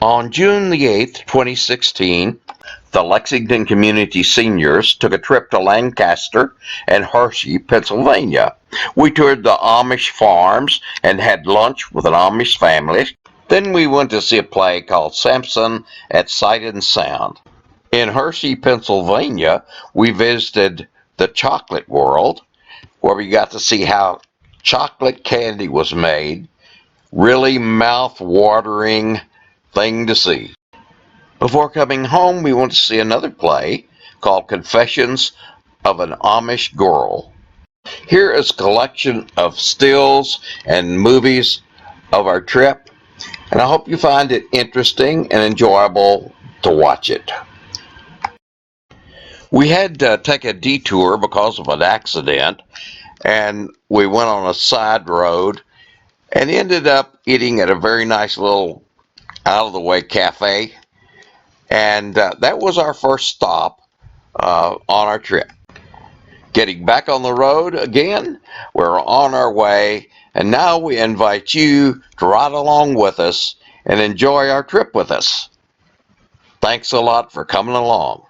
On June the 8th, 2016, the Lexington Community Seniors took a trip to Lancaster and Hershey, Pennsylvania. We toured the Amish farms and had lunch with an Amish family. Then we went to see a play called Samson at Sight and Sound. In Hershey, Pennsylvania, we visited the Chocolate World, where we got to see how chocolate candy was made. Really mouth-watering thing to see. Before coming home, we went to see another play called Confessions of an Amish Girl. Here is a collection of stills and movies of our trip, and I hope you find it interesting and enjoyable to watch it. We had to take a detour because of an accident, and we went on a side road and ended up eating at a very nice little out-of-the-way cafe, and that was our first stop on our trip. Getting back on the road again, we're on our way, and now we invite you to ride along with us and enjoy our trip with us. Thanks a lot for coming along.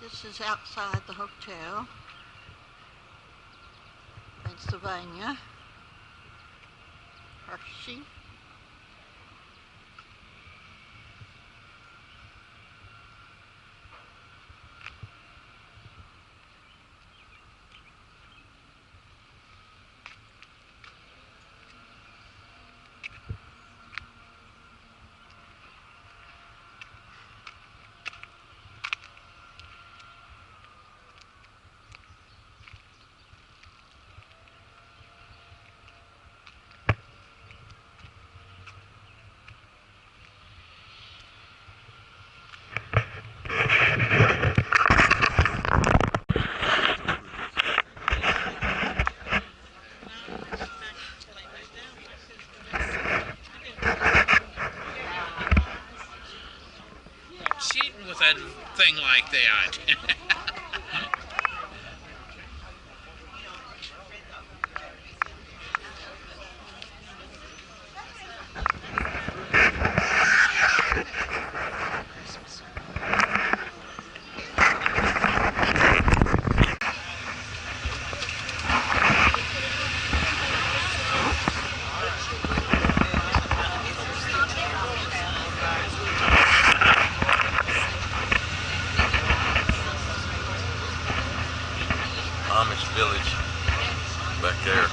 This is outside the hotel, Pennsylvania, Hershey. Cheating with a thing like that. Amish village back there.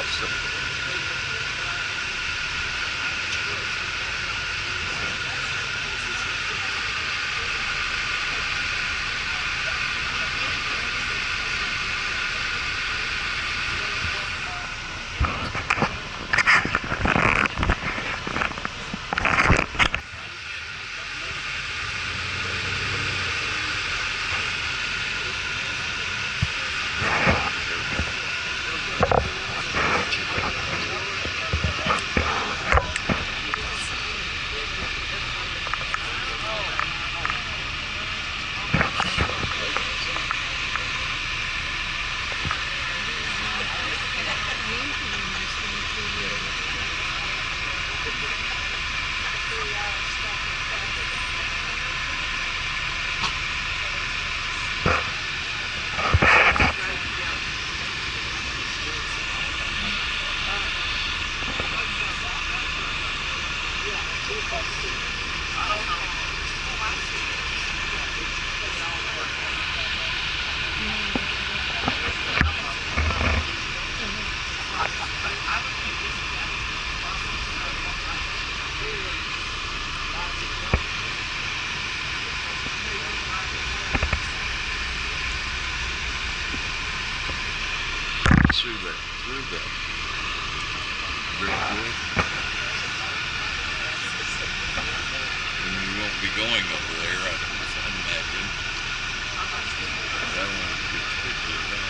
lost it. Through that. Very good. And you won't be going over there, I imagine. I want to get a picture of that.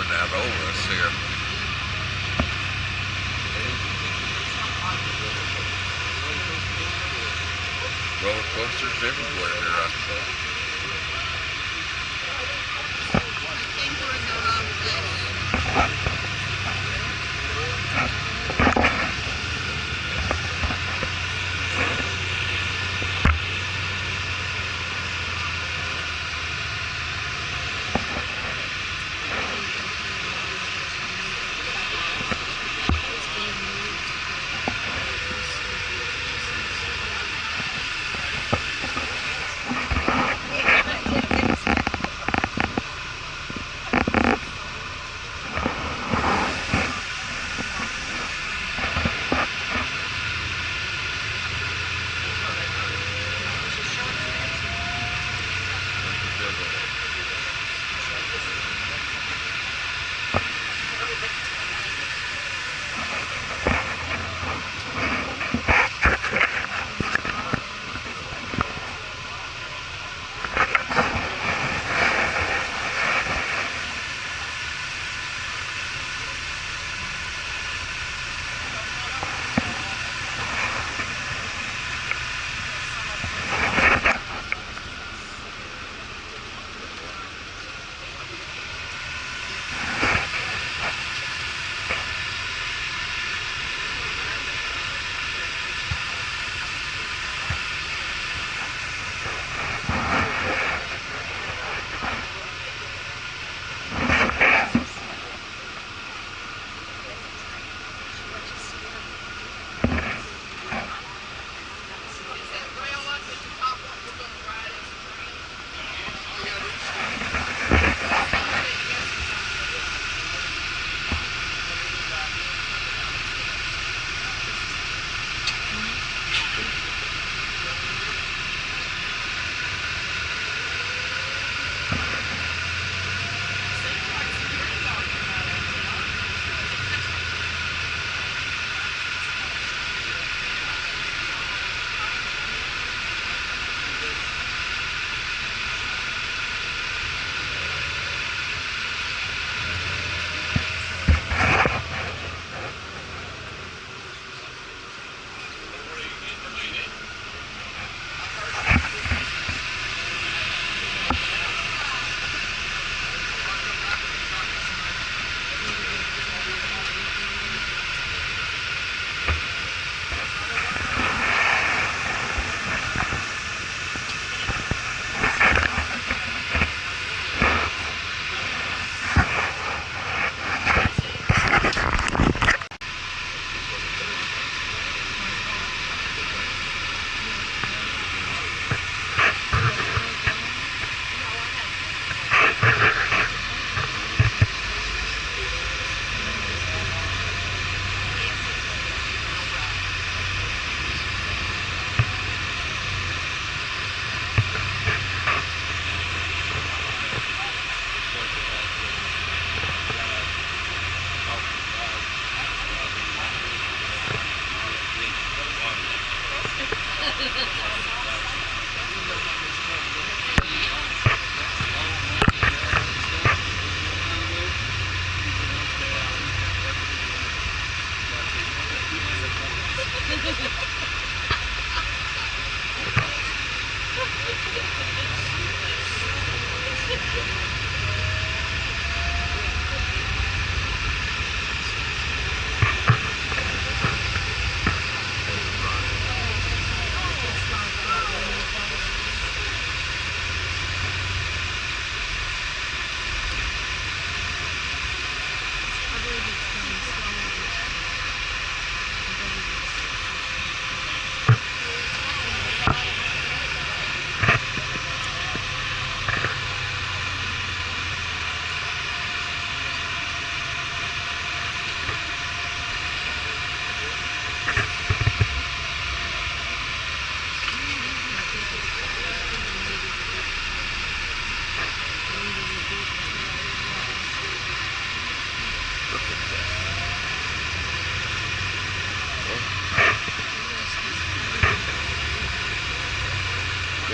Out over us here. Roller coasters everywhere here, I suppose. I think we're in the wrong place.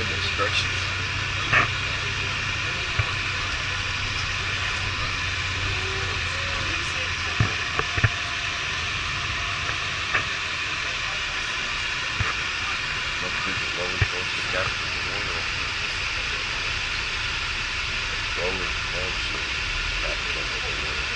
Goodness gracious. Must be the roller coaster capital of the world. Roller coaster capital of the world.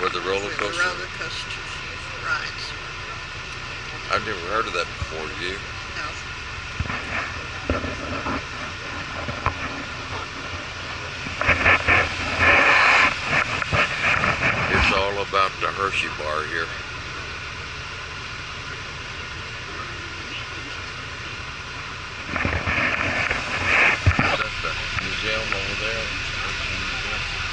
Where the roller where coaster? the roller coaster rides. I've never heard of that before, you? No. It's all about the Hershey bar here. Is that the museum over there? Hershey Museum?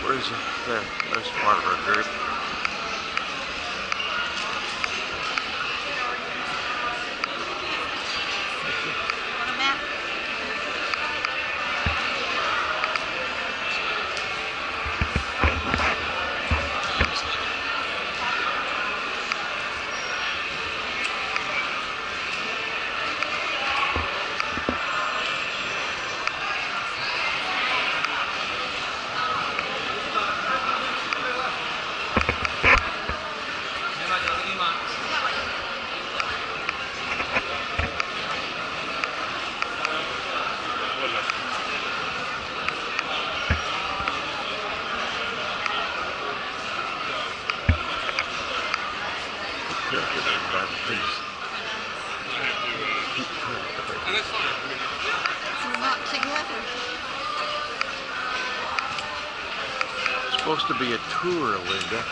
Where's there? There's part of our group. Want a map? We're not together. It's supposed to be a tour, Linda.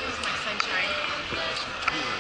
It's my sunshine. It's a tour.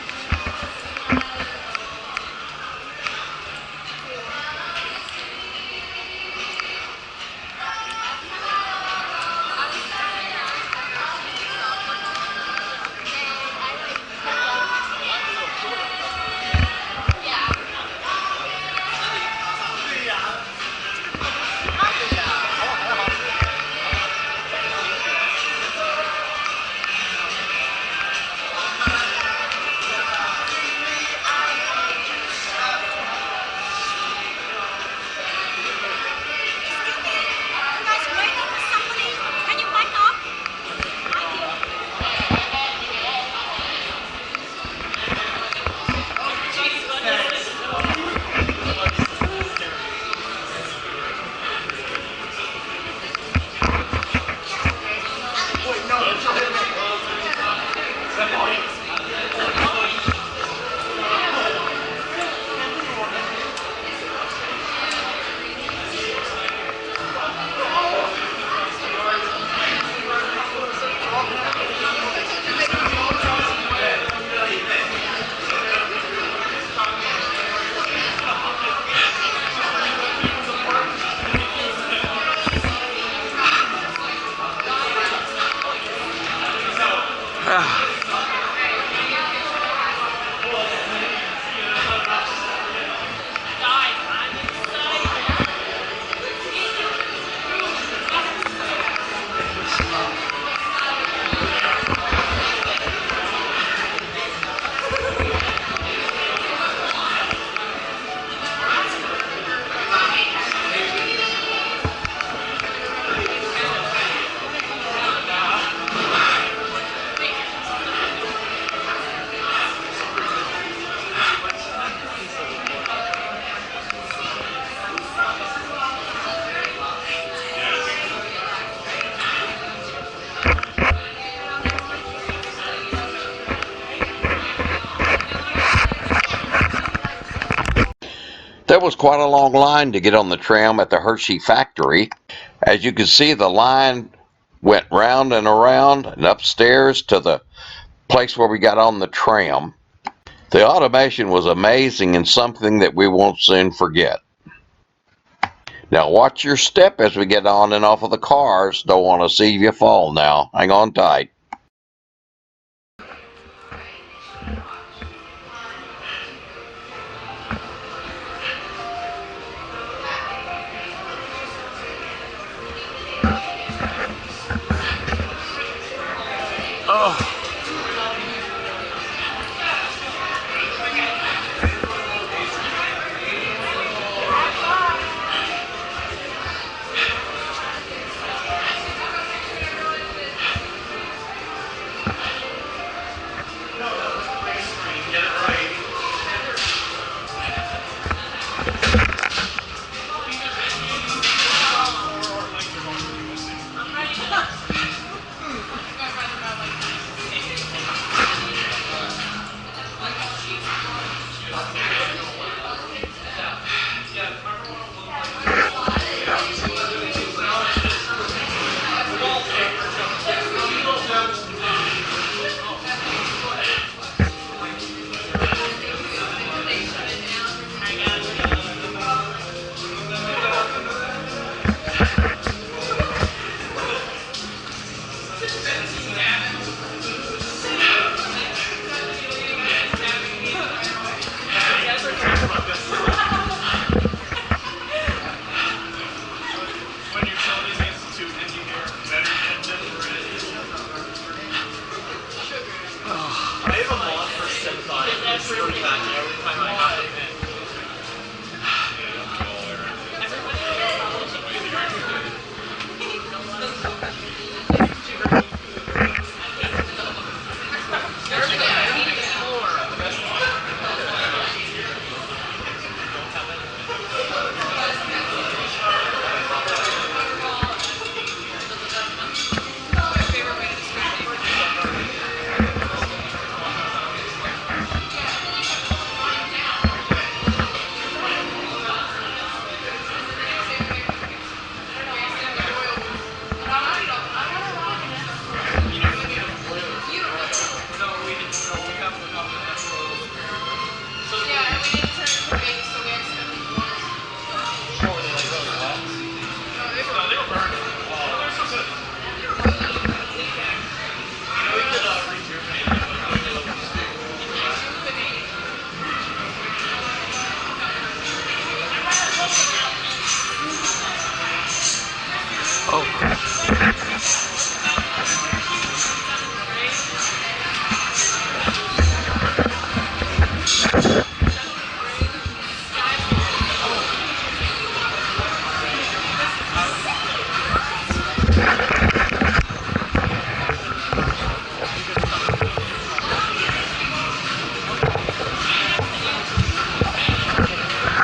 There was quite a long line to get on the tram at the Hershey factory. As you can see, the line went round and around and upstairs to the place where we got on the tram. The automation was amazing and something that we won't soon forget. Now watch your step as we get on and off of the cars. Don't want to see you fall now. Hang on tight. Oh.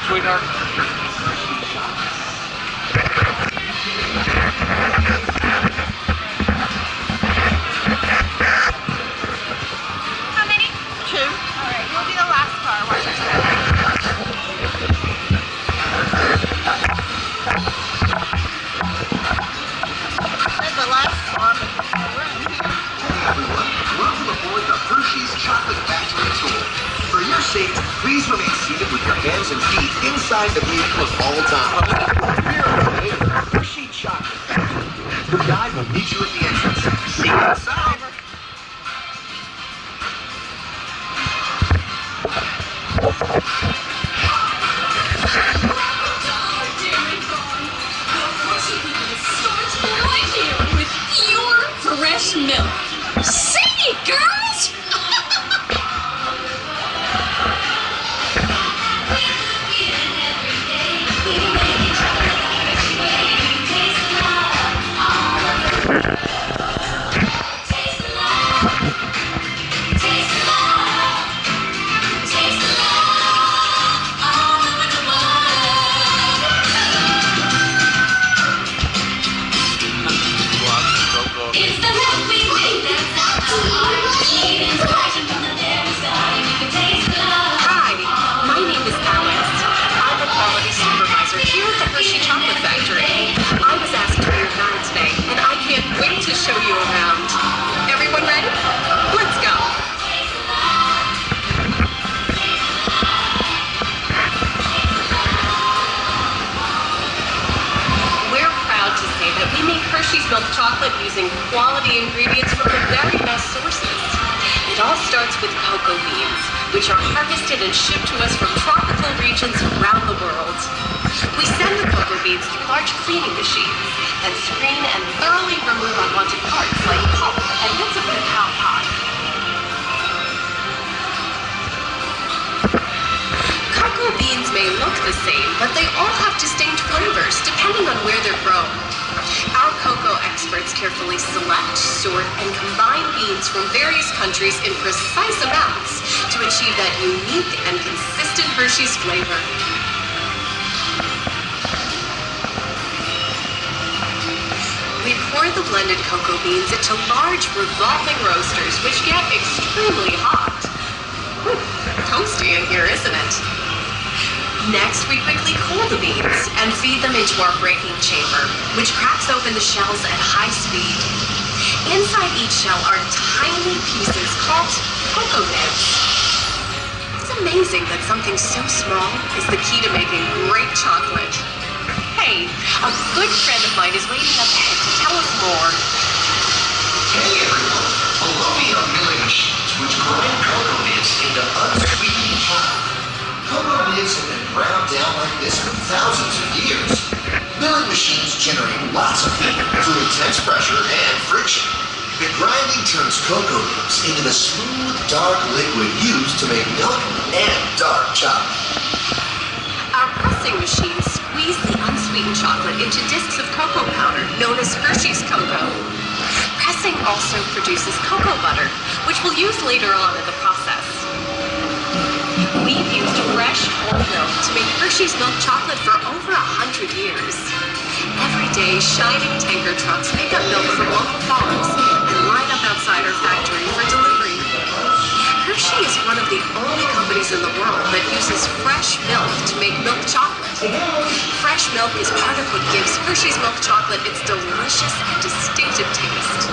Sweetheart. How many? 2. All right, you'll be the last car. Watch your step. There's the last one. We're in here. Everyone, welcome aboard the Hershey's Chocolate Factory Tour. For your safety, please remain seated with your hands and feet inside the vehicle at all times. Here at the Hershey Chocolate Factory. The guide will meet you at the entrance. See you inside. With your fresh milk. Sing it, girls! It's the milk we make that's Hi, my name is Alice. I'm a quality supervisor here at the Hershey Chocolate Factory. I was asked to be your guide today, and I can't wait to show you around. Everyone ready? Let's go. We're proud to say that we make Hershey's milk chocolate using quality ingredients from the very best sources. It all starts with cocoa beans, which are harvested and shipped to us from tropical regions around the world. We send the cocoa beans through large cleaning machines and screen and thoroughly remove unwanted parts like pulp and bits of cacao pod. Cocoa beans may look the same, but they all have distinct flavors depending on where they're grown. Our cocoa experts carefully select, sort, and combine beans from various countries in precise amounts to achieve that unique and consistent Hershey's flavor. We pour the blended cocoa beans into large revolving roasters, which get extremely hot. Whew, toasty in here, isn't it? Next, we quickly cool the beans and feed them into our breaking chamber, which cracks open the shells at high speed. Inside each shell are tiny pieces called cocoa nibs. It's amazing that something so small is the key to making great chocolate. Hey, a good friend of mine is waiting up ahead to tell us more. Hey everyone, Bologna milling machines which grind cocoa nibs into unsweetened chocolate. Cocoa nibs have been ground down like this for thousands of years. Milling machines generate lots of heat through intense pressure and friction. The grinding turns cocoa nibs into the smooth, dark liquid used to make milk and dark chocolate. Our pressing machines squeeze the unsweetened chocolate into discs of cocoa powder, known as Hershey's cocoa. Pressing also produces cocoa butter, which we'll use later on in the process. We've used fresh whole milk to make Hershey's milk chocolate for over 100 years. Every day, shining tanker trucks pick up milk from local farms and line up outside our factory for delivery. Hershey is one of the only companies in the world that uses fresh milk to make milk chocolate. Fresh milk is part of what gives Hershey's milk chocolate its delicious and distinctive taste.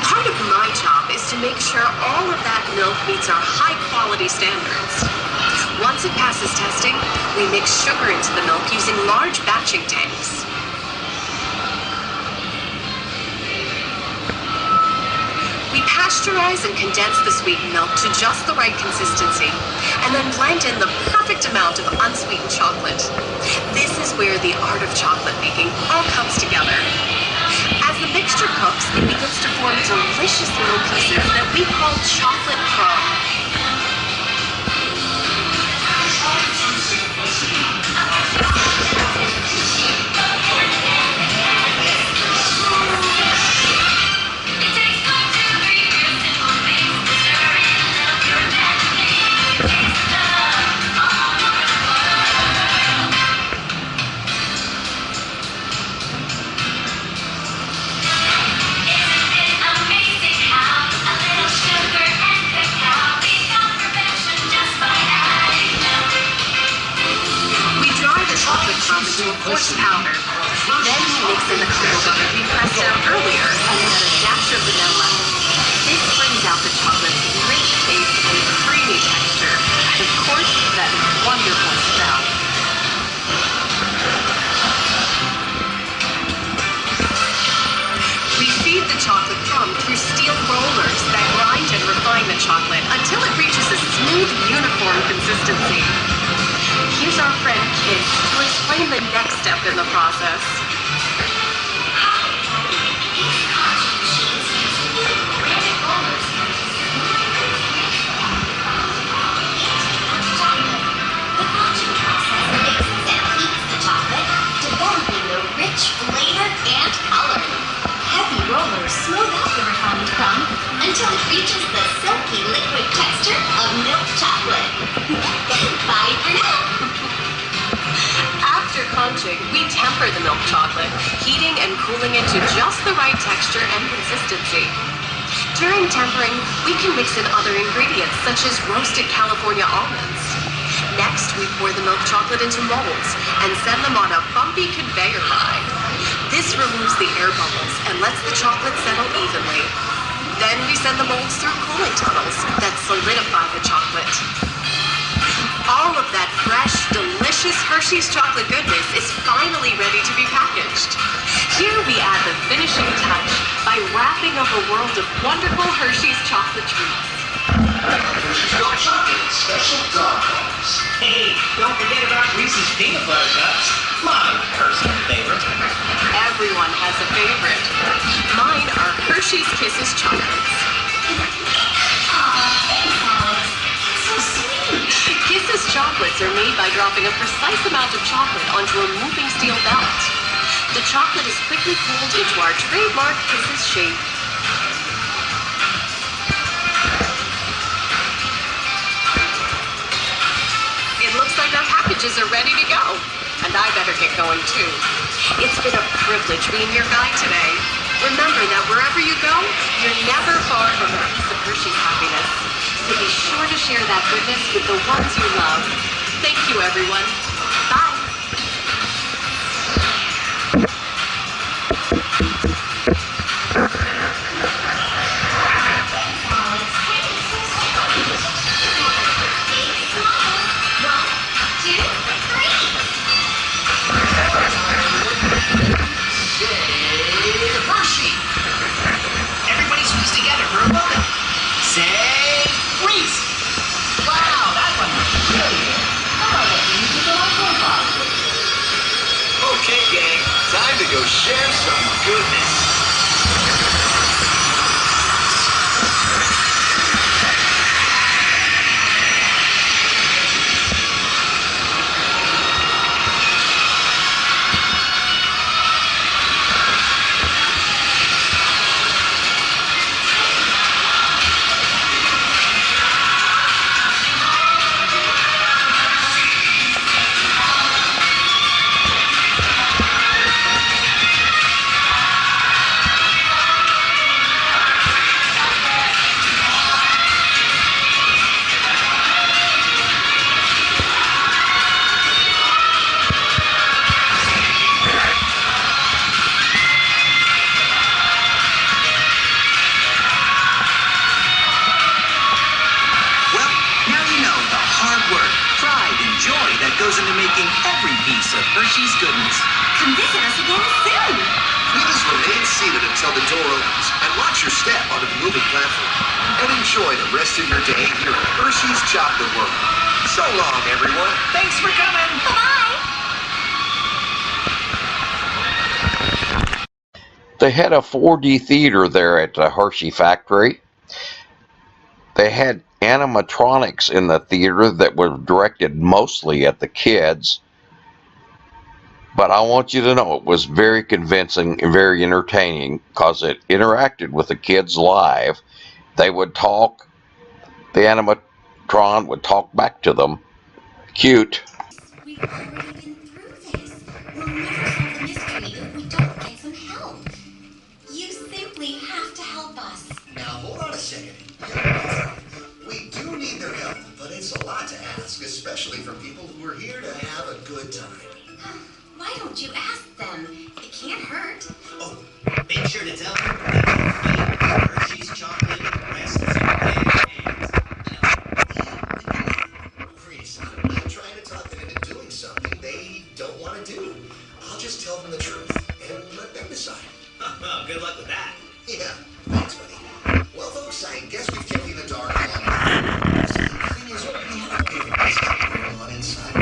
Part of my job is to make sure all of that milk meets our high-quality standards. Once it passes testing, we mix sugar into the milk using large batching tanks. We pasteurize and condense the sweetened milk to just the right consistency, and then blend in the perfect amount of unsweetened chocolate. This is where the art of chocolate making all comes together. As the mixture cooks, it begins to form delicious little pieces that we call chocolate crumb. Into a coarse powder. Then we mix in the cocoa butter we pressed out earlier and add a dash of vanilla. This brings out the chocolate's great taste and creamy texture, and of course, that wonderful smell. We feed the chocolate crumb through steel rollers that grind and refine the chocolate until it reaches a smooth, uniform consistency. Here's our friend Kid to explain the next step in the process. The conching process mixes and heats the chocolate, developing the rich flavor and color. Heavy rollers smooth out the refined crumb until it reaches the silky liquid texture of milk chocolate. Bye for now. After conching, we temper the milk chocolate, heating and cooling it to just the right texture and consistency. During tempering, we can mix in other ingredients such as roasted California almonds. Next, we pour the milk chocolate into molds and send them on a bumpy conveyor line. This removes the air bubbles and lets the chocolate settle evenly. Then we send the molds through cooling tunnels that solidify the chocolate. All of that fresh, delicious Hershey's chocolate goodness is finally ready to be packaged. Here we add the finishing touch by wrapping up a world of wonderful Hershey's chocolate treats. Hershey's Milk Chocolate, special dog colors. Hey, don't forget about Reese's Peanut Butter Cups. My personal favorite. Everyone has a favorite. Mine are Hershey's Kisses chocolates. Kisses chocolates are made by dropping a precise amount of chocolate onto a moving steel belt. The chocolate is quickly cooled into our trademark Kisses shape. It looks like our packages are ready to go, and I better get going too. It's been a privilege being your guide today. Remember that wherever you go, you're never far from a piece of Hershey's happiness. So be sure to share that goodness with the ones you love. Thank you, everyone. Bye. Hershey! Everybody squeeze together for a moment. Say Reese! Wow, that one was brilliant. How about that for you to go on profile? Okay, gang, time to go share some goodness. Goes into making every piece of Hershey's goodness. Come visit us again soon. Please remain seated until the door opens and watch your step onto the moving platform. And enjoy the rest of your day here at Hershey's Chocolate World. So long, everyone. Thanks for coming. Bye-bye. They had a 4D theater there at the Hershey factory. They had animatronics in the theater that were directed mostly at the kids. But I want you to know it was very convincing and very entertaining because it interacted with the kids live. They would talk. The animatron would talk back to them. Cute. We've already been through this. We'll never solve the mystery if we don't get some help. You simply have to help us. Now, hold on a second. We do need their help, but it's a lot to ask, especially from people who are here to have a good time. Why don't you ask them? It can't hurt. Oh, make sure to tell them that Hershey's chocolate rests and Reese, I'm trying to talk them into doing something they don't want to do. I'll just tell them the truth and let them decide. good luck with that. Yeah, thanks, buddy. Well, folks, I guess we've kept you in the dark long enough. See, the thing is, we have a big mystery going on inside.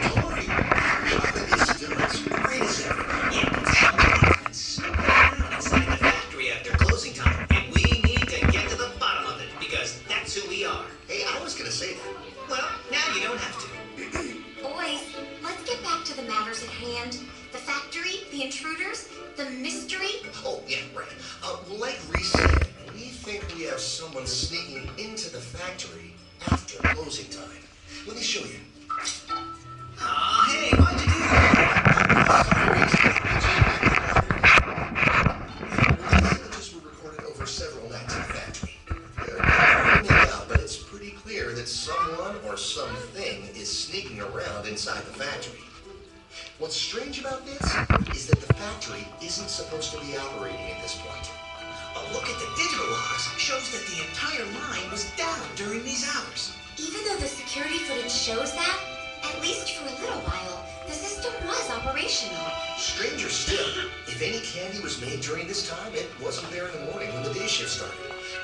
Don't worry, chocolate is still as great as ever. Yeah, it's so bad inside the factory after closing time, and we need to get to the bottom of it because that's who we are. Hey, I was gonna say that. Well, now you don't have to. Boys, let's get back to the matters at hand. The factory, the intruders, the mystery. Oh, yeah, right. Well, like Reese said, we think we have someone sneaking into the factory after closing time. Let me show you. Aw, hey, why'd you do that? Images were recorded over several nights in the factory. They're not finding out, but it's pretty clear that someone or something is sneaking around inside the factory. What's strange about this is that the factory isn't supposed to be operating at this point. A look at the digital logs shows that the entire line was down during these hours. Even though the security footage shows that, at least for a little while, the system was operational. Stranger still, if any candy was made during this time, it wasn't there in the morning when the day shift started.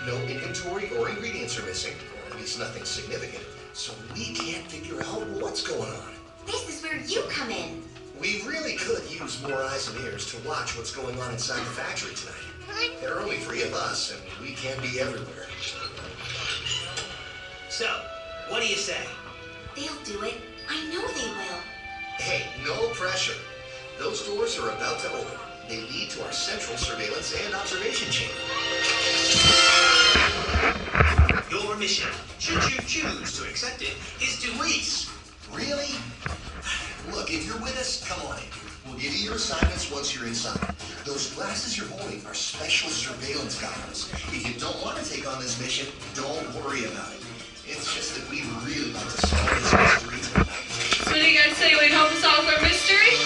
No inventory or ingredients are missing, or at least nothing significant. So we can't figure out what's going on. This is where you come in. We really could use more eyes and ears to watch what's going on inside the factory tonight. There are only 3 of us, and we can't be everywhere. So, what do you say? They'll do it. I know they will. Hey, no pressure. Those doors are about to open. They lead to our central surveillance and observation chamber. Your mission, should you choose to accept it, is to Reese, really? Look, if you're with us, come on in. We'll give you your assignments once you're inside. Those glasses you're holding are special surveillance goggles. If you don't want to take on this mission, don't worry about it. It's just that we'd really like to solve this mystery tonight. So what do you guys say we help solve our mystery?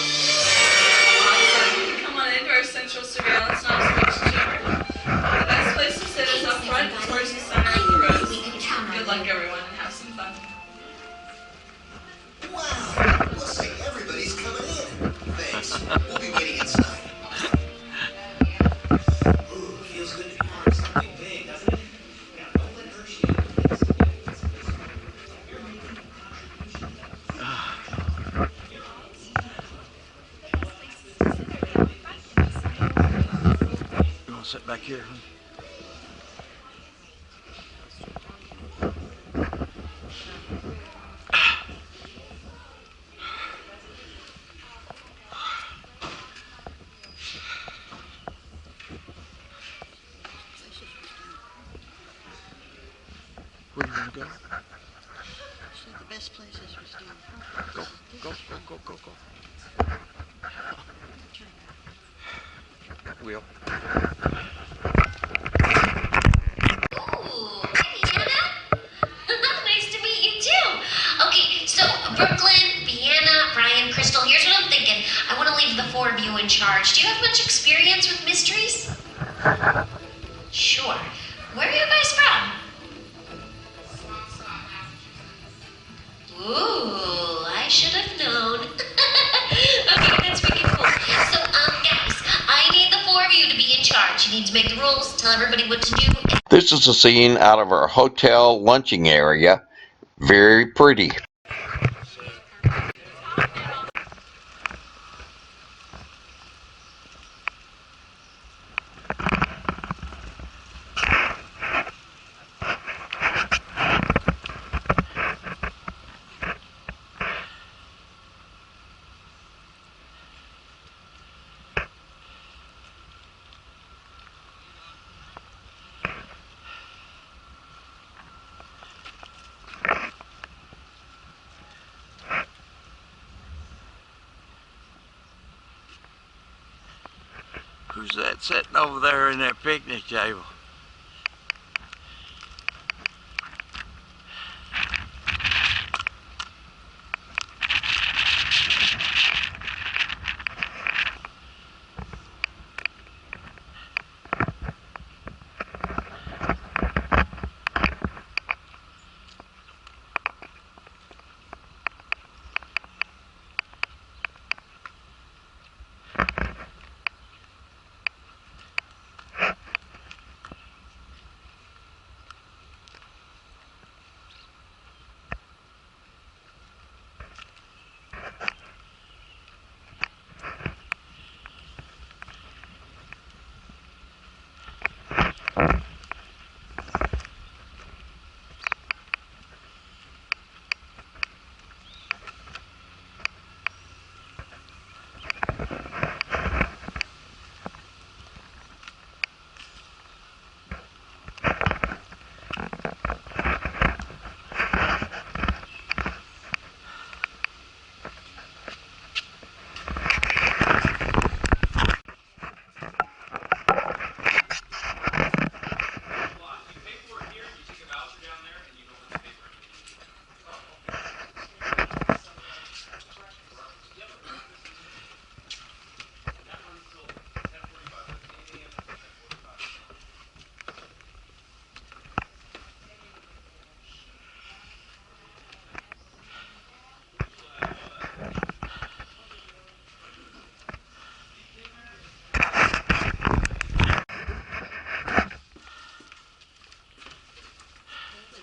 Awesome. Come on into our central surveillance and observation chamber. The best place to sit is up front towards the center of the rows. Good luck, everyone, and have some fun. Wow, looks like everybody's coming in. Thanks. We'll be waiting inside. Ooh, feels good to be part of something big, doesn't it? Now, don't let Hershey in. You're making a contribution. You want to sit back here, huh? Where do you want to go? So the best places was down Go, front. go, go, go, go, go. Wheel. Ooh, hey, Anna. Nice to meet you too. Okay, so Brooklyn, Vienna, Brian, Crystal, here's what I'm thinking. I want to leave the 4 of you in charge. Do you have much experience with mysteries? Sure. Where are you guys from? Ooh, I should have known. Okay, that's freaking cool. So, guys, I need the 4 of you to be in charge. You need to make the rules, tell everybody what to do. This is a scene out of our hotel lunching area. Very pretty. Who's that sitting over there in that picnic table?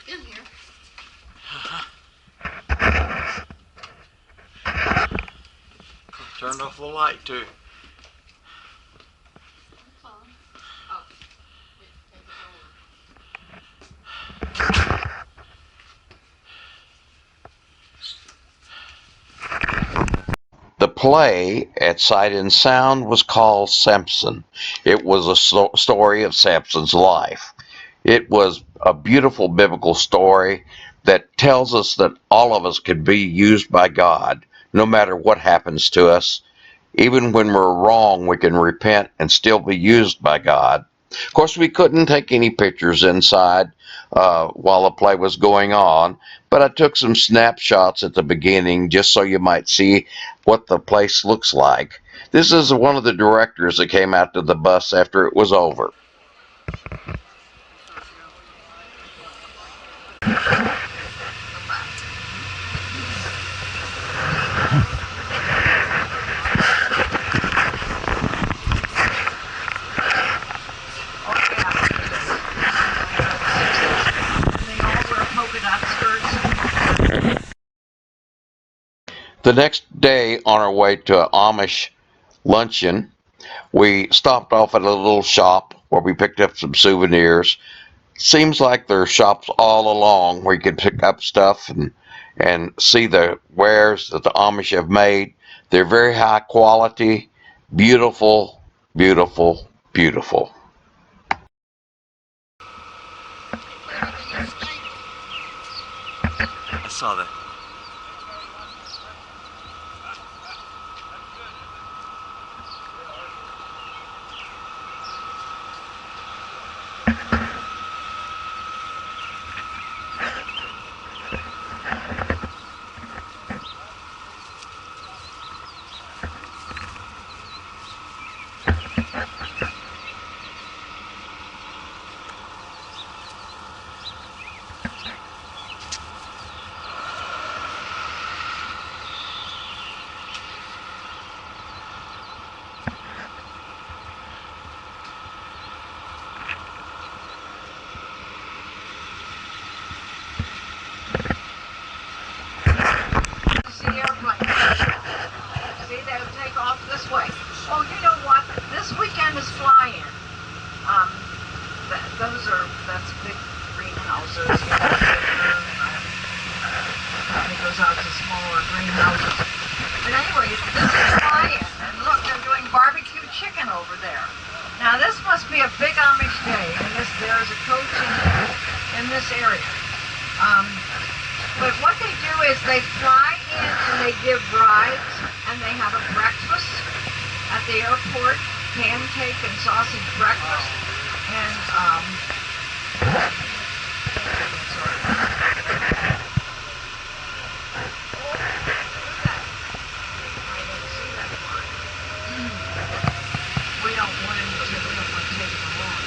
In here. Turned off the light too. The play at Sight and Sound was called Samson. It was a story of Samson's life. It was a beautiful biblical story that tells us that all of us can be used by God, no matter what happens to us. Even when we're wrong, we can repent and still be used by God. Of course, we couldn't take any pictures inside while the play was going on, but I took some snapshots at the beginning just so you might see what the place looks like. This is one of the directors that came out to the bus after it was over. The next day, on our way to an Amish luncheon, we stopped off at a little shop where we picked up some souvenirs. Seems like there are shops all along where you can pick up stuff and see the wares that the Amish have made. They're very high quality, beautiful, beautiful, beautiful. I saw that. That's big greenhouses. It goes out to smaller greenhouses. But anyway, this is flying. And look, they're doing barbecue chicken over there. Now this must be a big Amish day, and there's a coach in this area. But what they do is they fly in and they give rides, and they have a breakfast at the airport. pancake and sausage breakfast, and we don't want him to take them along.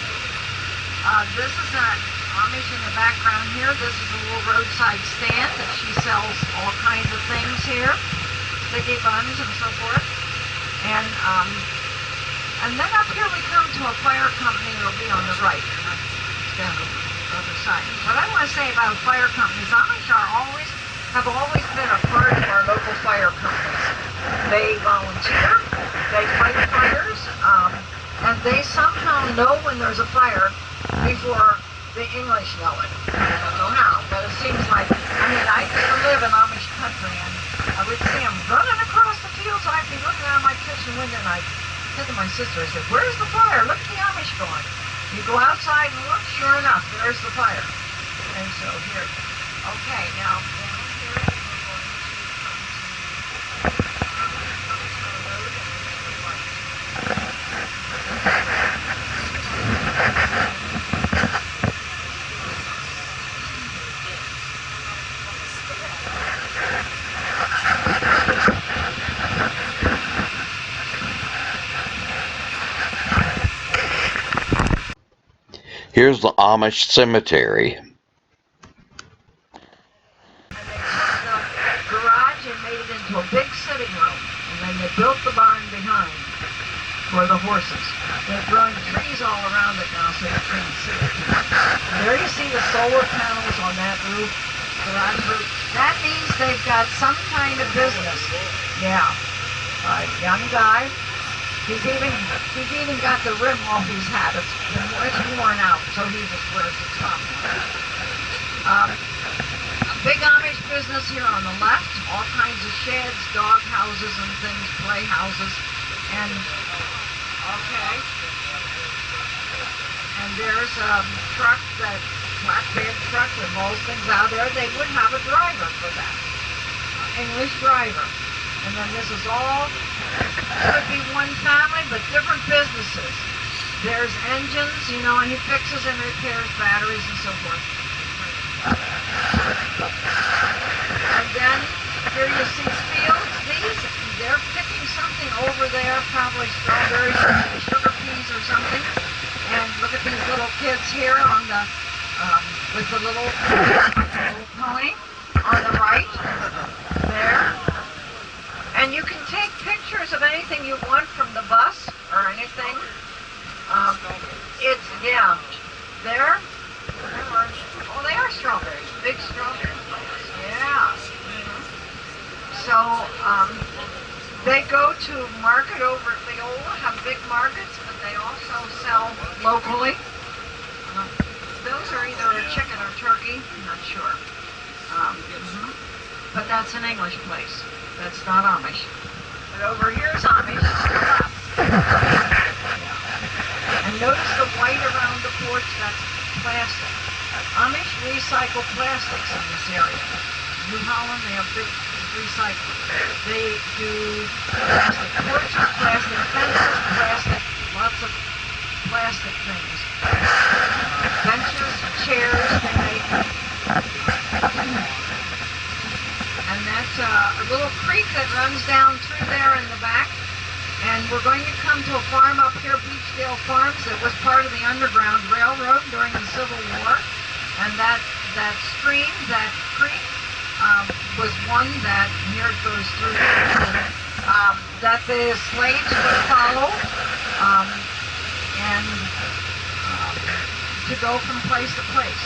This is an Amish in the background here. This is a little roadside stand that she sells all kinds of things here, sticky buns and so forth. And then up here we come to a fire company that'll be on the right. And I stand on the other side. What I want to say about fire companies, Amish have always been a part of our local fire companies. They volunteer, they fight fires, and they somehow know when there's a fire before the English know it. I don't know how, but it seems like, I used to live in Amish country, and I would see them running across the fields. I'd be looking out my kitchen window, and I'd said to my sister, I said, "Where's the fire? Look at the Amish going." You go outside and look, sure enough, there's the fire. And so here, okay, now down here, we're going to Here's the Amish cemetery. And they took the garage and made it into a big sitting room. And then they built the barn behind for the horses. They're growing trees all around it now so you can't see it. And there you see the solar panels on that roof, garage roof. That means they've got some kind of business. Yeah. A young guy. He's even got the rim off his hat. It's worn out, so he just wears the top. A big Amish business here on the left. All kinds of sheds, dog houses and things, playhouses. And, okay. And there's a truck, flatbed truck that hauls things out there. They would have a driver for that. English driver. And then this is all, could be one family, but different businesses. There's engines, and he fixes and repairs batteries and so forth. And then here you see fields. They're picking something over there, probably strawberries or sugar peas or something. And look at these little kids here on the, with the little pony on the right, there. And you can take pictures of anything you want from the bus or anything. There. Oh, they are strawberries. Big strawberries. Yeah. So, they go to market over at Leola, have big markets, but they also sell locally. Those are either a chicken or turkey, I'm not sure. But that's an English place. That's not Amish. But over here is Amish. And notice the white around the porch, that's plastic. Amish recycle plastics in this area. New Holland, they have big recycling. They do plastic porches, plastic fences, lots of plastic things. Benches, chairs, they make. And that's a little creek that runs down through there in the back. And we're going to come to a farm up here, Beechdale Farms. It was part of the Underground Railroad during the Civil War. And that stream, that creek, was one that, here it goes through here, that the slaves would follow to go from place to place.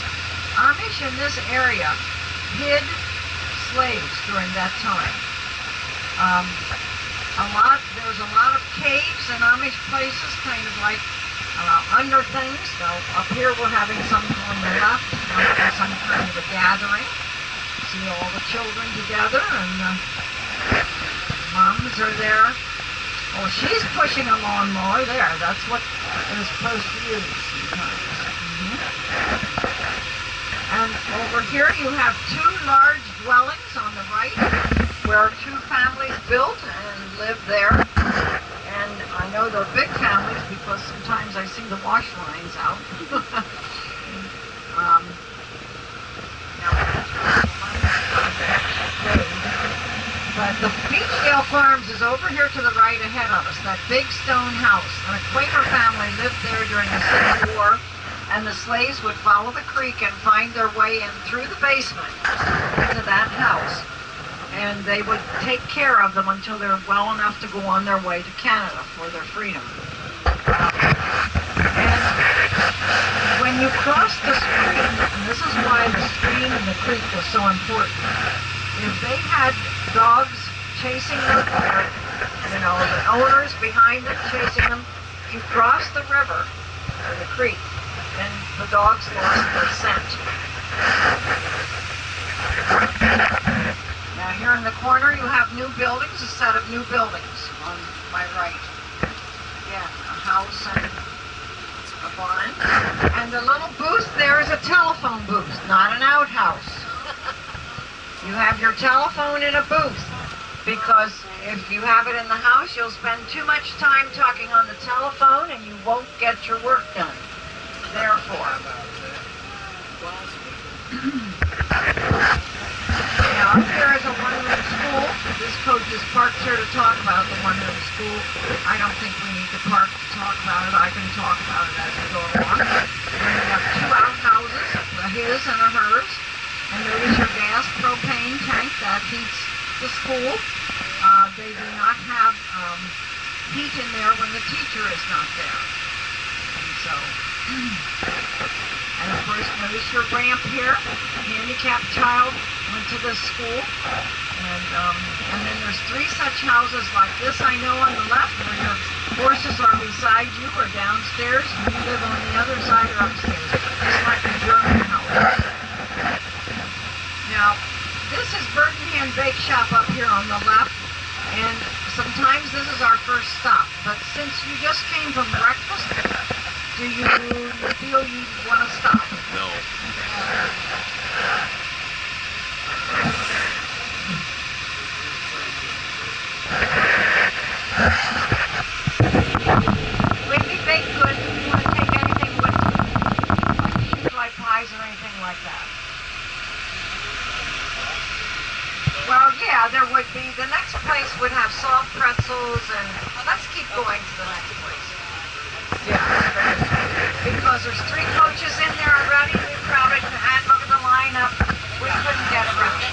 Amish in this area hid slaves during that time. There's a lot of caves and Amish places, kind of like under things. So up here we're having something on the left, some kind of a gathering. See all the children together, and moms are there. Oh, she's pushing a lawnmower there. That's what they're supposed to use sometimes. And over here you have two large dwellings on the right, where two families built and lived there. And on know they're big families because sometimes I see the wash lines out. But the Beachdale Farms is over here to the right ahead of us, that big stone house. And a Quaker family lived there during the Civil War, and the slaves would follow the creek and find their way in through the basement into that house. And they would take care of them until they were well enough to go on their way to Canada for their freedom. And when you cross the stream, and this is why the stream and the creek was so important, if they had dogs chasing them, or, the owners behind them chasing them, if you cross the river or the creek, then the dogs lost their scent. Now here in the corner you have new buildings, a set of new buildings on my right. Again, a house and a barn. And the little booth there is a telephone booth, not an outhouse. You have your telephone in a booth, because if you have it in the house, you'll spend too much time talking on the telephone and you won't get your work done. Therefore. Now, up here is a one-room school. This coach is parked here to talk about the one-room school. I don't think we need to park to talk about it. I can talk about it as we go along. And we have two outhouses, a his and a hers. And there is your gas propane tank that heats the school. They do not have heat in there when the teacher is not there. And so, and of course, notice your ramp here. A handicapped child went to this school. And then there's three such houses like this I know on the left where your horses are beside you or downstairs, and you live on the other side or upstairs. Just like a German house. Now, this is Birmingham Bake Shop up here on the left, and sometimes this is our first stop. But since you just came from breakfast, do you feel you want to stop? No. Windy baked goods, if you want to take anything with you, like sheep-like pies or anything like that. Well, yeah, there would be. The next place would have soft pretzels and... Well, let's keep going to the next place. Yeah, because there's three coaches in there already. We crowded and look at the lineup. We couldn't get around.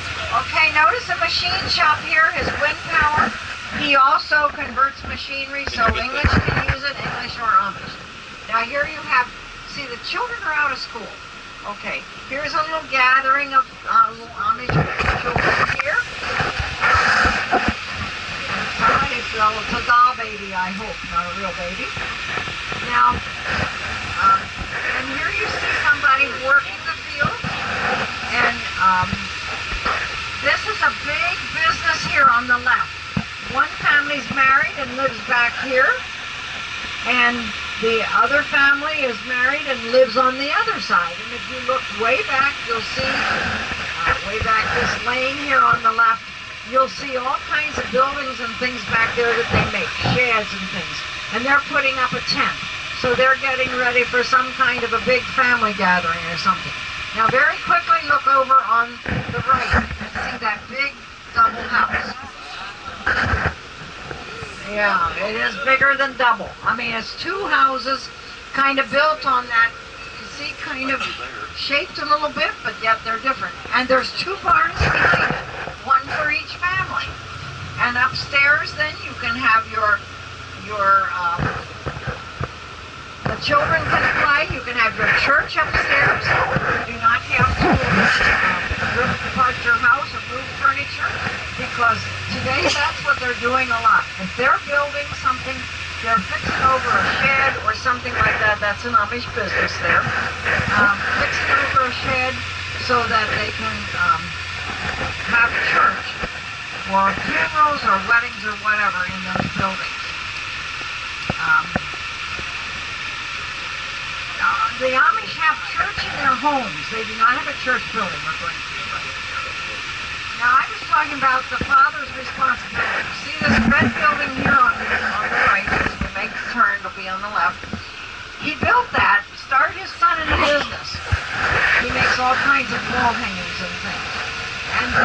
Okay, notice the machine shop here, his wind power. He also converts machinery, so English can use it, English or Amish. Now here you have, see, the children are out of school. Okay, here's a little gathering of Amish children here. It's a doll baby, I hope, not a real baby. Now, and here you see somebody working the field, and this is a big business here on the left. One family's married and lives back here, and the other family is married and lives on the other side. And if you look way back, you'll see, way back this lane here on the left, you'll see all kinds of buildings and things back there that they make, sheds and things. And they're putting up a tent. So they're getting ready for some kind of a big family gathering or something. Now very quickly look over on the right and see that big double house. Yeah, it is bigger than double. I mean, it's two houses kind of built on that, you see, kind of shaped a little bit, but yet they're different. And there's two barns behind it, one for each family. And upstairs, then, you can have the children can play. You can have your church upstairs. You do not have to rip apart your house or move furniture, because today that's what they're doing a lot. If they're building something, they're fixing over a shed or something like that. That's an Amish business there. Fixing over a shed so that they can have church or funerals or weddings or whatever in those buildings. The Amish have church in their homes. They do not have a church building. We're going to see right here. Now, I was talking about the father's responsibility. See this red building here on the right as we make on the left. He built that, started his son in the business. He makes all kinds of wall hangings and things. And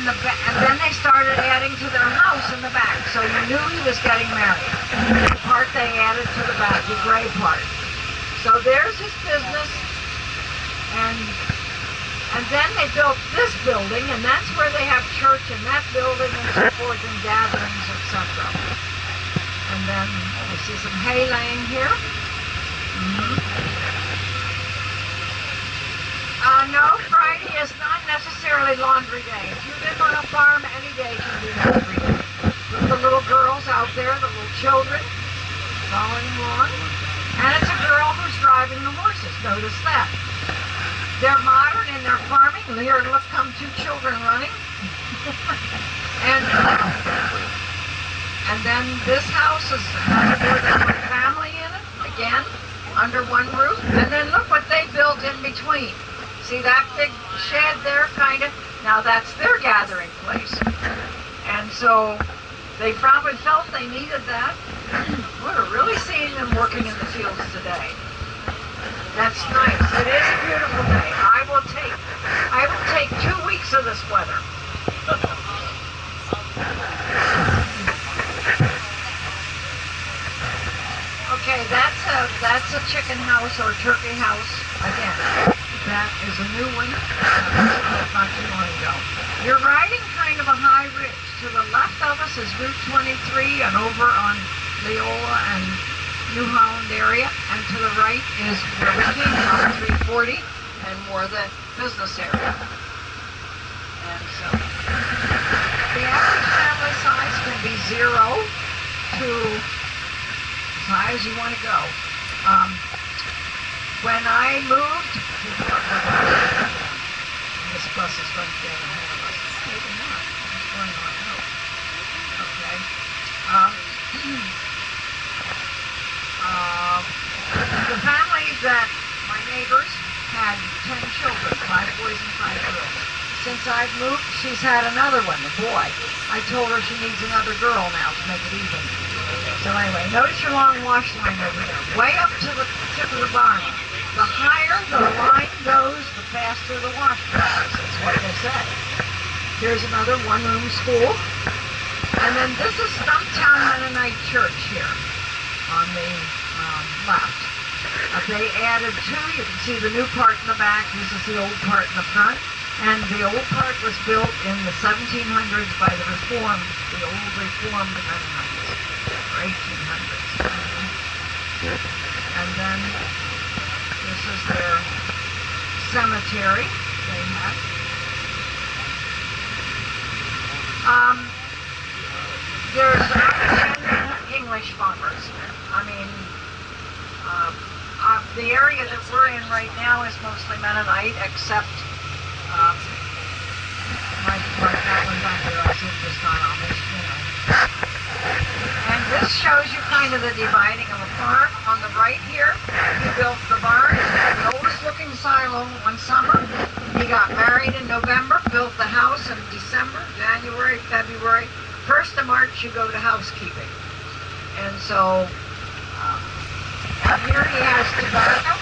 then they started adding to their house in the back. So you knew he was getting married. The part they added to the back, the gray part. So there's his business. And then they built this building, and that's where they have church in that building and so forth, and gatherings, etc. And then I see some hay laying here. No, Friday is not necessarily laundry day. If you live on a farm, any day can be laundry day. With the little girls out there, the little children, following along. And it's a girl who's driving the horses. Notice that. They're modern in their farming. Here, look, come two children running. And then this house is more than one family in it. Again, under one roof. And then look what they built in between. See that big shed there, kind of? Now that's their gathering place. And so they probably felt they needed that. We're really seeing them working in the fields today. That's nice. It is a beautiful day. I will take 2 weeks of this weather. Okay, that's a chicken house or turkey house again. That is a new one. Not too long ago. You're riding kind of a high ridge. To the left of us is Route 23 and over on Leola and New Holland area, and to the right is where we came from, 340, and more the business area. And so the average family size can be 0 to as high as you want to go. When I moved, this bus is going to get ahead of us. Maybe not. What's going on out? Okay. The family that my neighbors had 10 children, 5 boys and 5 girls. Since I've moved, she's had another one, a boy. I told her she needs another girl now to make it even. So anyway, notice your long wash line over there, way up to the tip of the barn. The higher the line goes, the faster the wash dries. That's what they say. Here's another one-room school. And then this is Stumptown Mennonite Church here on the left. They added 2. You can see the new part in the back. This is the old part in the front. And the old part was built in the 1700s by the old Reformed Mennonites, or 1800s. And then this is their cemetery they had. There's 10 English farmers. I mean, the area that we're in right now is mostly Mennonite, except that one back there, I think is not Amish, you know. And this shows you kind of the dividing of a farm. On the right here, he built the barn, the oldest looking silo one summer. He got married in November, built the house in December, January, February. 1st of March, you go to housekeeping. And so, here he has tobacco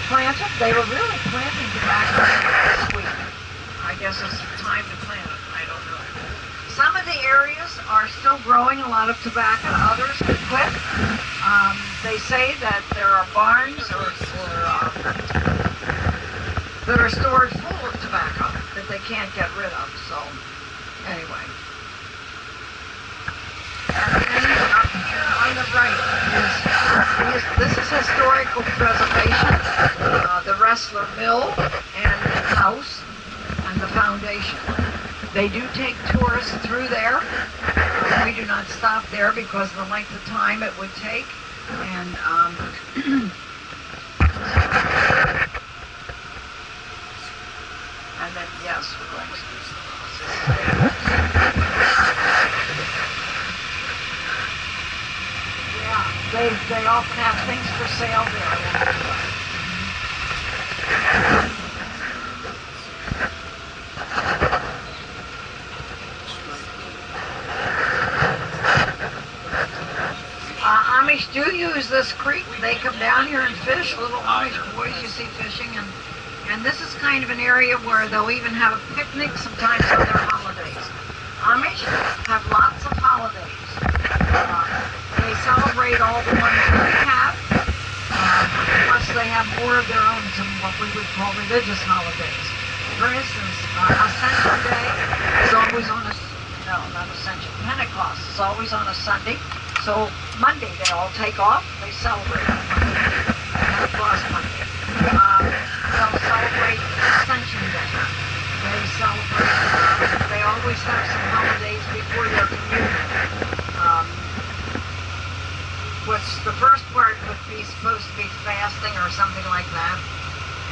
planted. They were really planting tobacco this week. I guess it's time to plant it. I don't know. Some of the areas are still growing a lot of tobacco. Others have quit. They say that there are barns that are stored full of tobacco that they can't get rid of. So, anyway. And then up here on the right this is historical preservation, the Wrestler Mill and the house and the foundation. They do take tourists through there. We do not stop there because of the length of time it would take. And and then yes, we're going to they often have things for sale there. Amish do use this creek. They come down here and fish. Little Amish boys you see fishing, and this is kind of an area where they'll even have a picnic sometimes on their holidays. Amish have lots of holidays. They celebrate all the ones that we have. Plus they have more of their own, some what we would call religious holidays. For instance, Ascension Day is always on a, no, not Ascension, Pentecost is always on a Sunday. So Monday they all take off, they celebrate Pentecost Monday. They'll celebrate Ascension Day. They celebrate, they always have some holidays before their communion. What's the first part would be supposed to be fasting or something like that.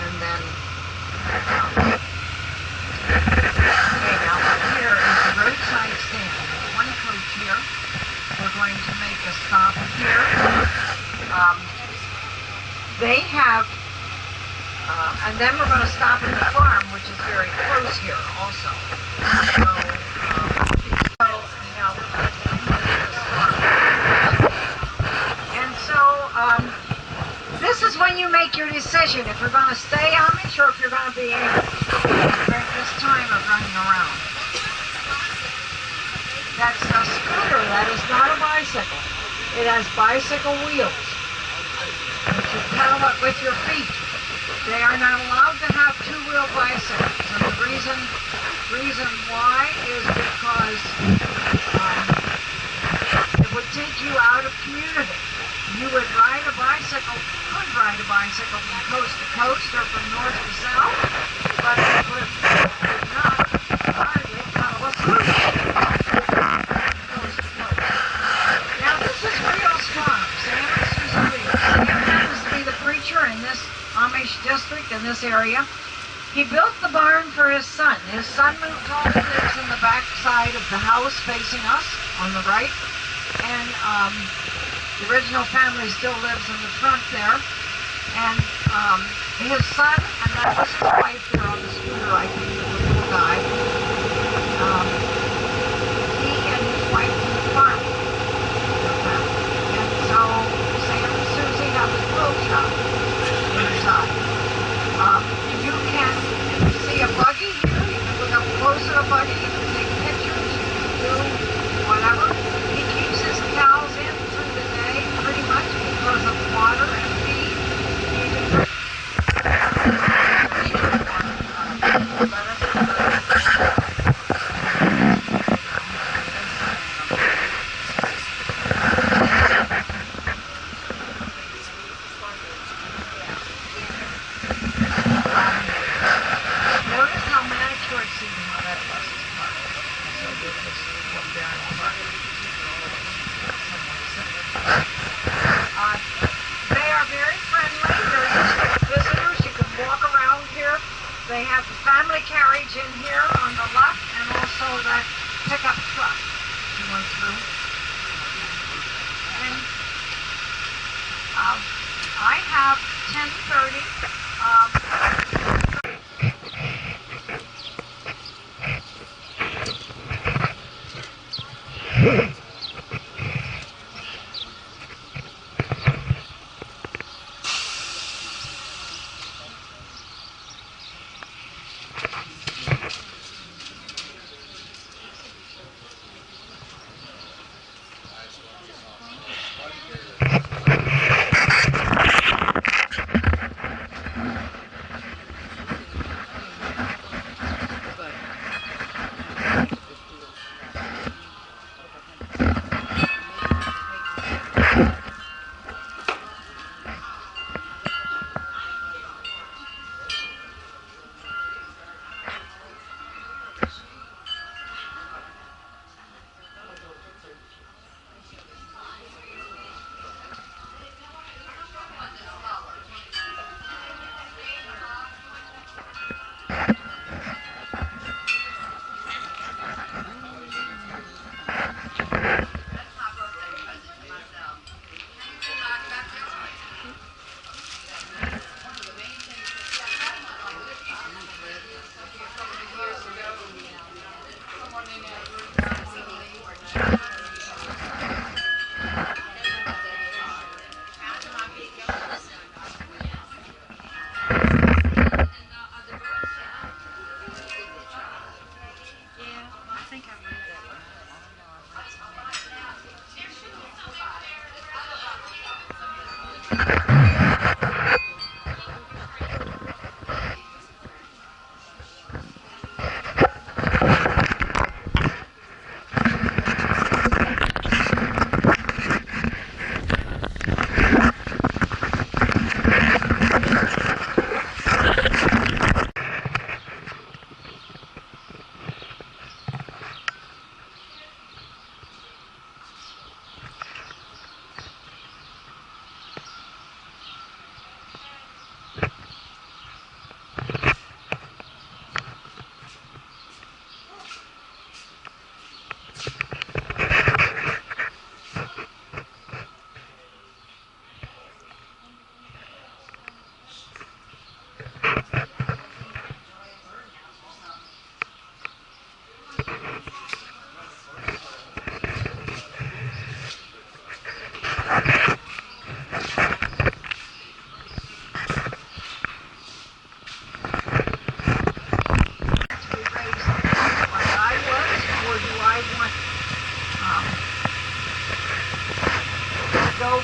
And then, okay, now up here is the roadside stand. One coach here. We're going to make a stop here. They have, and then we're going to stop at the farm, which is very close here also. This is when you make your decision if you're going to stay Amish or if you're going to be Amish during this time of running around. That's a scooter. That is not a bicycle. It has bicycle wheels, which you pedal it with your feet. They are not allowed to have two-wheel bicycles, and the reason why is because it would take you out of community. You would ride a bicycle, could ride a bicycle from coast to coast or from north to south, but it would not hardly pedal a scooter. Now this is Rio's farm, Sam and Susan Rio. Sam happens to be the preacher in this Amish district, in this area. He built the barn for his son. His son moved home, lives in the back side of the house facing us on the right, and the original family still lives in the front there, and his son, and that was his wife there on the scooter, I think, the little guy. He and his wife farm, and so Sam and Susie have a clothes shop inside. You can see a buggy here. You can look up close at a buggy. You can take pictures. You can do whatever. He keeps his cows in through the day, pretty much because of water and feed. Notice how manicured, see how that was. So good to see up there in the front. They are very friendly. They're used to visitors. You can walk around here. They have the family carriage in here on the left, and also that pickup truck she went through. And I have 10:30.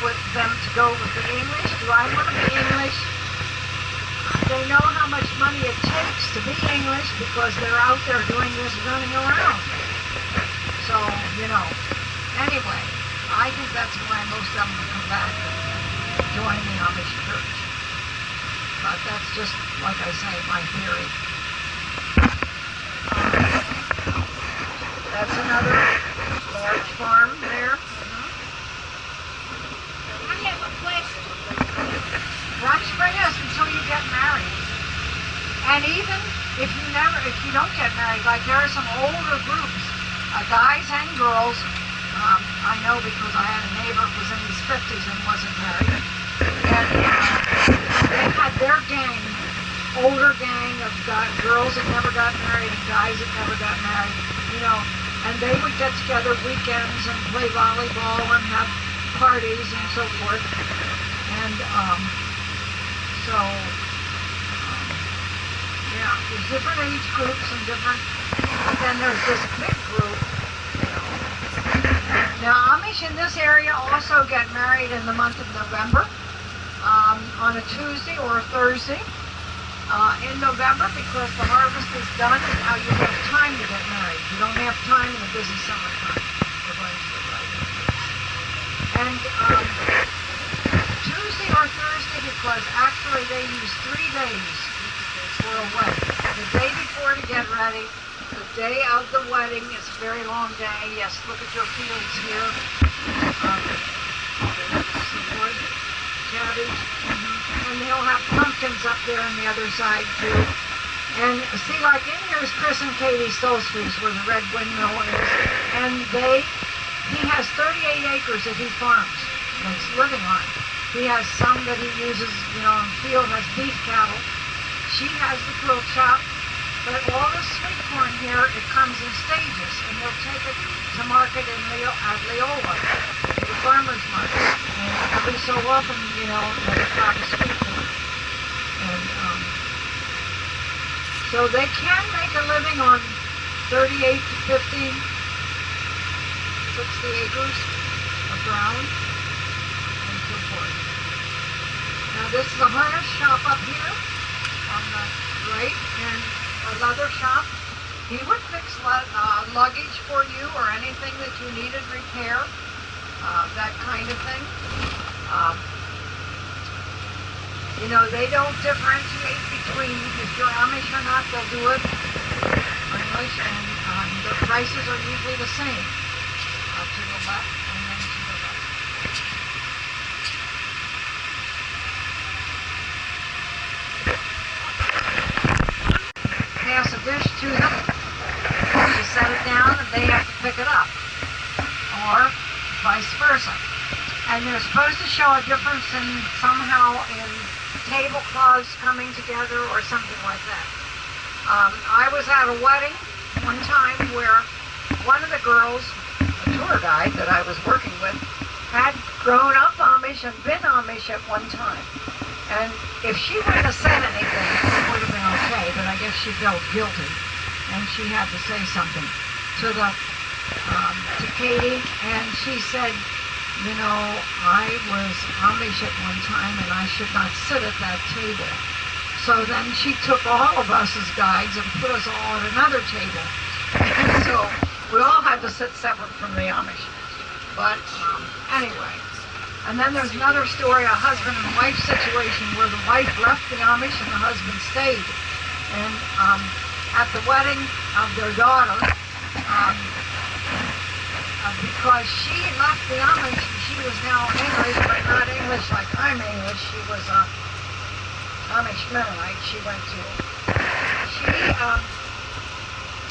with them to go with the English? Do I want to be English? They know how much money it takes to be English because they're out there doing this running around. So, you know, anyway, I think that's why most of them come back and join the Amish church. But that's just, like I say, my theory. That's another large farm there. I have a question. Watch for this until you get married. And even if you don't get married, like there are some older groups, guys and girls. I know because I had a neighbor who was in his 50s and wasn't married. And they had their gang, older gang of girls that never got married and guys that never got married, you know. And they would get together weekends and play volleyball and have parties and so forth. And yeah, there's different age groups and different, but then there's this big group, you know. Now, Amish in this area also get married in the month of November, on a Tuesday or a Thursday in November, because the harvest is done and now you have time to get married. You don't have time in the busy summertime. And Tuesday or Thursday, because actually they use 3 days for a wedding. The day before to get ready, the day of the wedding is a very long day. Yes, look at your fields here. Support, cabbage, and they'll have pumpkins up there on the other side too. And see, like in here is Chris and Katie Stolzfus, where the red windmill is, and he has 38 acres that he farms, and he's living on. He has some that he uses, you know, in the field, has beef cattle. She has the quilt shop, but all the sweet corn here, it comes in stages, and they'll take it to market at Leola, to the farmer's market. And every so often, you know, they crop of sweet corn. And so they can make a living on 38 to 50, 60 acres of ground, and so forth. Now this is a harness shop up here on the right, and a leather shop. He would fix luggage for you or anything that you needed repair, that kind of thing. You know, they don't differentiate between if you're Amish or not, they'll do it English, and the prices are usually the same. To the left and then to the right. Pass a dish to them, you set it down and they have to pick it up, or vice versa. And they're supposed to show a difference somehow in tablecloths coming together or something like that. I was at a wedding one time where one of the girls, tour guide that I was working with, had grown up Amish and been Amish at one time. And if she wouldn't have said anything, it would have been okay, but I guess she felt guilty, and she had to say something to Katie, and she said, you know, I was Amish at one time, and I should not sit at that table. So then she took all of us as guides and put us all at another table. And so we all had to sit separate from the Amish. But anyway, and then there's another story, a husband and wife situation where the wife left the Amish and the husband stayed. And at the wedding of their daughter, because she left the Amish, she was now English, but not English like I'm English. She was Amish Mennonite she went to.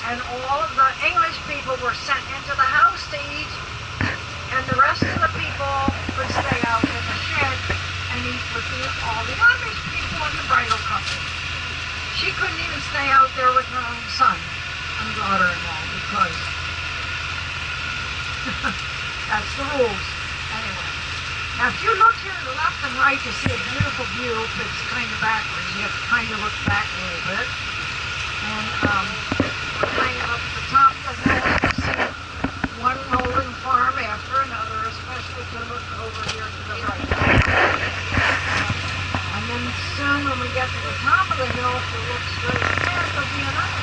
And all of the English people were sent into the house to eat, and the rest of the people would stay out in the shed and eat with all the Amish people and the bridal couple. She couldn't even stay out there with her own son and daughter-in-law because that's the rules. Anyway, now if you look here to the left and right, you see a beautiful view. It's kind of backwards. You have to kind of look back a little bit. And kind of up at the top of the hill, you see one rolling farm after another, especially to the look over here to the right. And then soon when we get to the top of the hill, if you look straight ahead, there'll be another.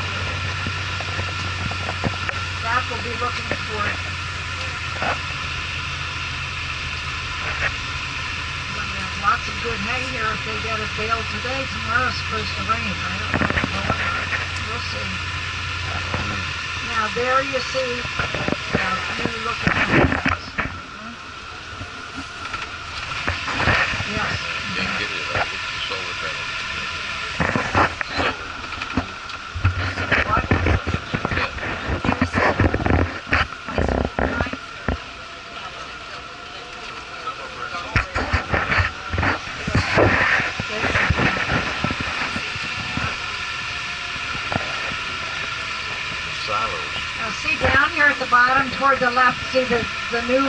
That will be looking for it. Lots of good hay here if they get it baled today. Tomorrow's supposed to rain. I don't know. We'll see. Now there you see you look at the yes. Didn't get it. I looked at solar panels. See down here at the bottom toward the left, see the new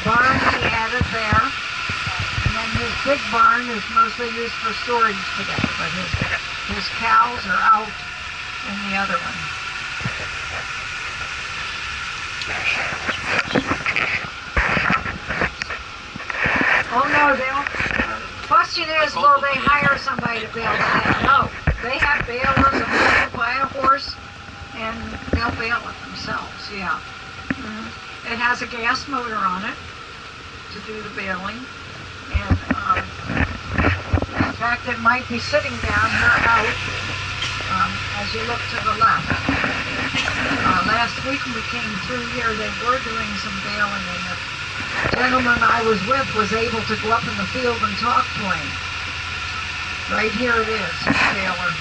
barn he added there. And then his big barn is mostly used for storage today, but his cows are out in the other one. Oh no, question is, will they hire somebody to bale the hay? No, they have balers and they'll buy a horse and they'll bale it themselves, yeah. It has a gas motor on it to do the baling. And in fact, it might be sitting down here out as you look to the left. Last week when we came through here, they were doing some baling, and the gentleman I was with was able to go up in the field and talk to him. Right here it is, baler.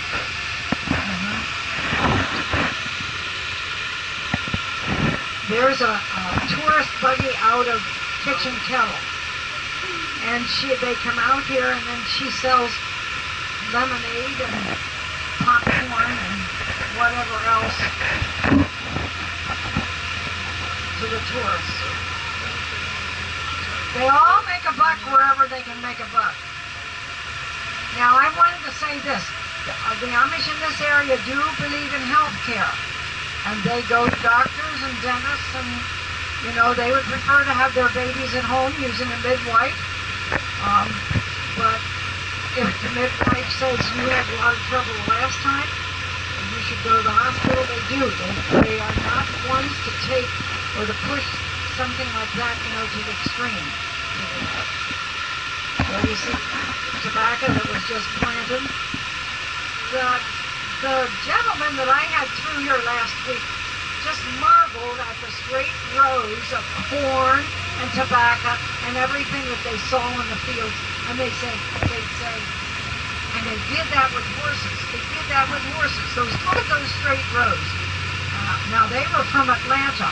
There's a tourist buggy out of Kitchen Kettle, and they come out here, and then she sells lemonade and popcorn and whatever else to the tourists. They all make a buck wherever they can make a buck. Now I wanted to say this, the Amish in this area do believe in health care. And they go to doctors and dentists, and, you know, they would prefer to have their babies at home using a midwife. But if the midwife says you had a lot of trouble last time, and you should go to the hospital, they do. They are not ones to take or to push something like that, you know, to the extreme. So you see tobacco that was just planted. The gentleman that I had through here last week just marveled at the straight rows of corn and tobacco and everything that they saw in the fields. And they'd say, and they did that with horses. Look at those straight rows. Now they were from Atlanta,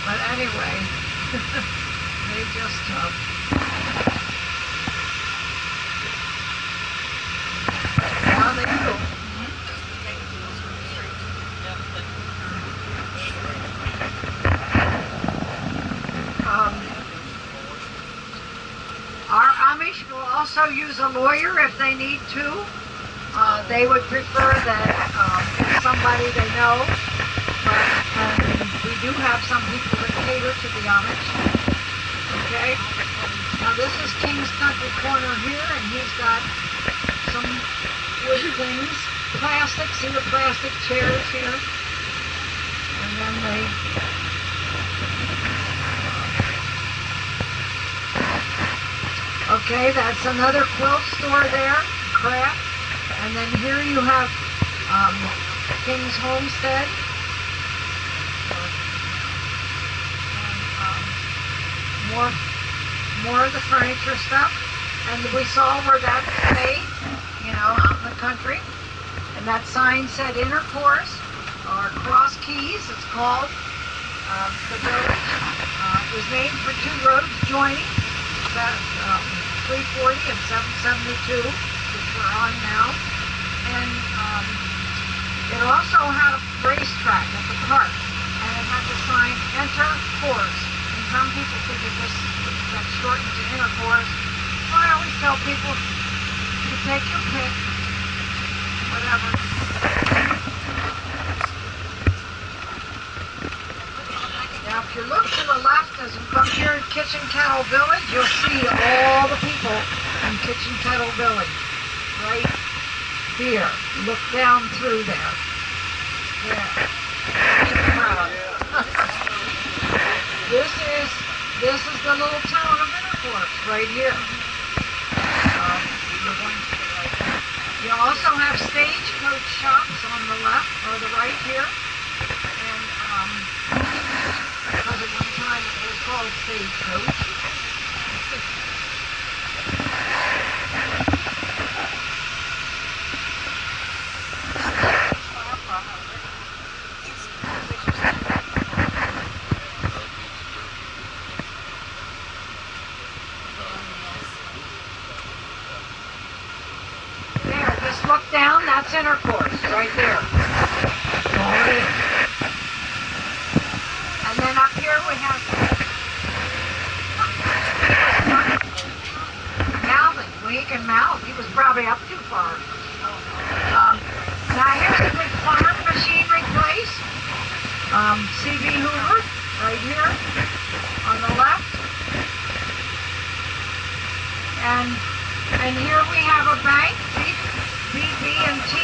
but anyway, they just now they go. Our Amish will also use a lawyer if they need to. They would prefer that somebody they know, but we do have some people that cater to the Amish. Okay? Now this is King's Country Corner here, and he's got some wood things, plastic, see the plastic chairs here? And then they okay, that's another quilt store there, craft. And then here you have King's Homestead. And more of the furniture stuff. And we saw where that's made, you know, out in the country. And that sign said Intercourse, or Cross Keys, it's called. The village is named for two roads joining. That's 340 and 772, which we're on now. And it also had a racetrack at the park, and it had the sign Enter Course. And some people think it just got shortened to Intercourse. Well, I always tell people, you take your pick, whatever. you look to the left as you come here in Kitchen Kettle Village, you'll see all the people in Kitchen Kettle Village. Right here. Look down through there. There. This is the little town of Intercourse right here. You also have stagecoach shops on the left or the right here. And because at one time it was called Stagecoach. There, just look down, that's Intercourse, right there. All it is. And then up here we have Malvin, Wink and Mal. He was probably up too far. Now here's a big farm machinery place. C.B. Hoover, right here on the left. And here we have a bank, BB&T.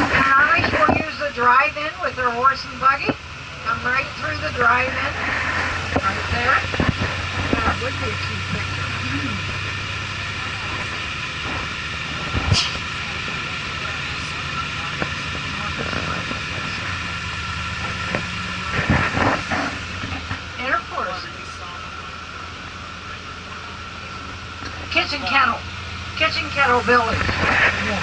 And Irish will use the drive-in with their horse and buggy. Come right through the drive-in, right there. That would be a cute picture. Intercourse. Kitchen Kettle Village. Yeah.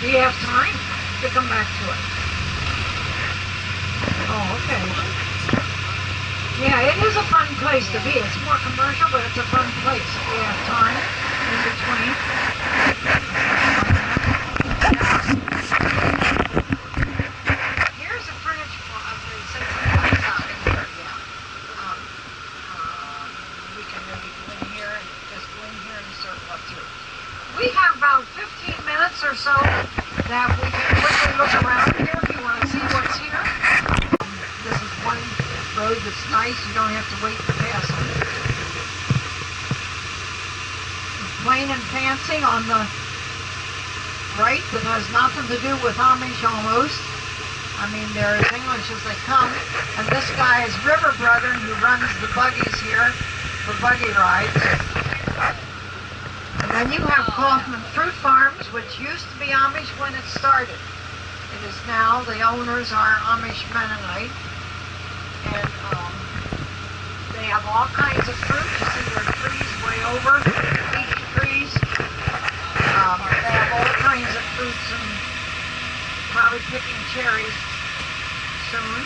Do you have time to come back to it? Oh, okay. Yeah, it is a fun place to be. It's more commercial, but it's a fun place if we have time in between. Here's a furniture shop. We can maybe go in here and just go in here and circle up through. We have about 15 minutes or so that we can quickly look around here if you want to see what's here. This is one road that's nice. You don't have to wait to pass it. Plain and fancy on the right that has nothing to do with Amish almost. I mean, they're as English as they come. And this guy is River Brother, who runs the buggies here for buggy rides. And then you have Kaufman Fruit Farms, which used to be Amish when it started. It is now, the owners are Amish Mennonite. And they have all kinds of fruit. You see their trees way over, peach trees. They have all kinds of fruits and probably picking cherries soon.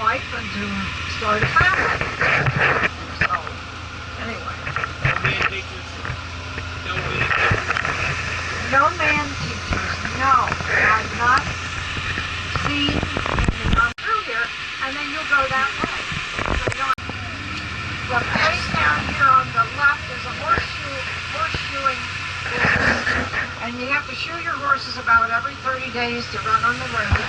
Life and to start a family. So, anyway. No man teachers. No. I've not seen anything on through here, and then you'll go that way. So you don't. The place down here on the left is a horseshoeing business, and you have to shoe your horses about every 30 days to run on the road.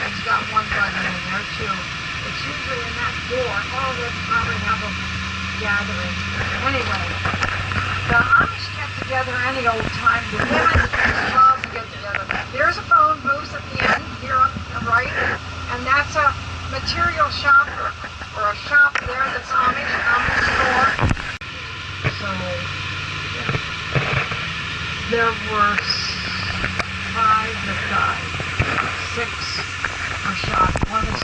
He's got one buggy in there too. It's usually in that door. Oh, they'll probably have a gathering. Anyway, the Amish get together any old time. The women love to get together. There's a phone booth at the end here on the right, and that's a material shop or a shop there that's Amish store. So there were 5 that died. 6 are shot. 1 is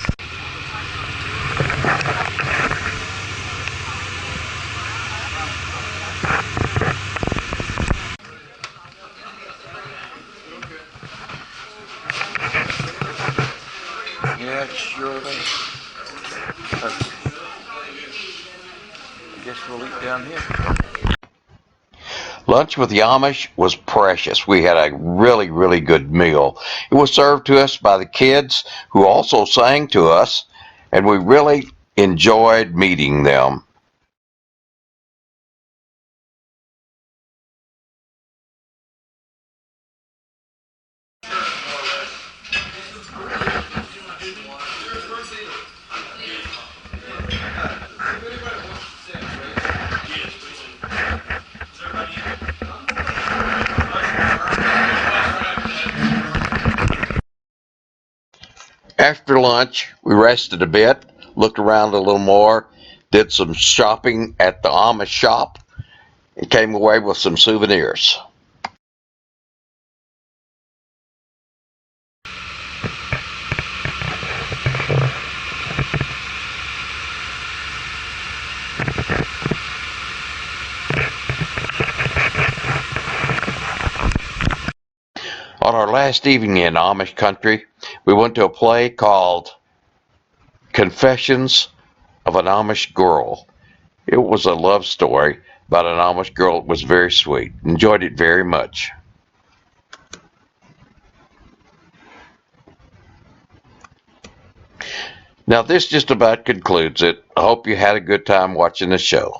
Yeah, sure they. I guess we'll eat down here. Lunch with the Amish was precious. We had a really, really good meal. It was served to us by the kids who also sang to us, and we really enjoyed meeting them. After lunch, we rested a bit, looked around a little more, did some shopping at the Amish shop, and came away with some souvenirs. On our last evening in Amish country, we went to a play called Confessions of an Amish Girl. It was a love story about an Amish girl. It was very sweet. Enjoyed it very much. Now this just about concludes it. I hope you had a good time watching the show.